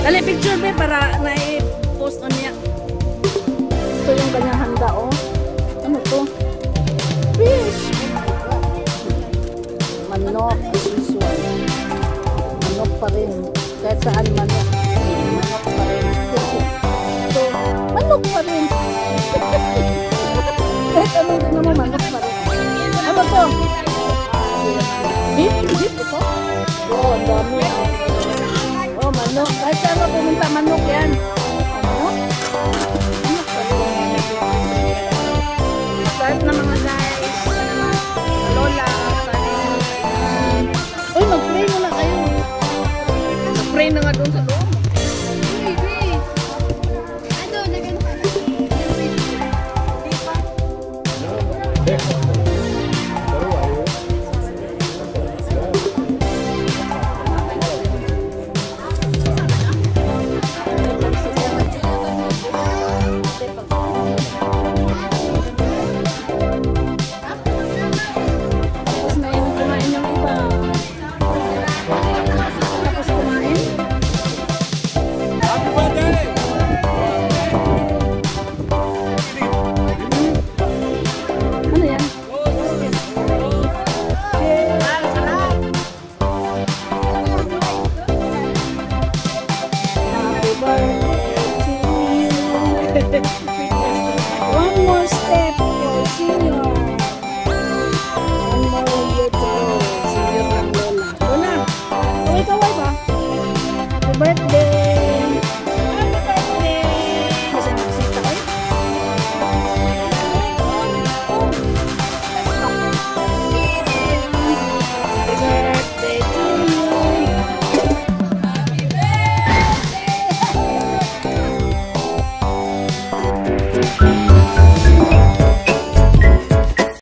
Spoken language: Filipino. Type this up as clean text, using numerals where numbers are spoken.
Dali, picture be para na-post on niya. Ito yung kanyang handa, oh. Ano to? Fish! Manok, as usual. Manok pa rin. Kahit saan manok. Manok pa rin. Ito, manok pa rin. Kahit anong din naman, manok pa rin. Ano to? Beef? Beef ito? Oh, ang dami. Oh, manok. Kahit saan na pumunta, manok yan. Manok? Manok pa rin. Start na mga guys. Lola. Uy, mag-pray muna kayo. Mag-pray na nga doon sa loob. One more step.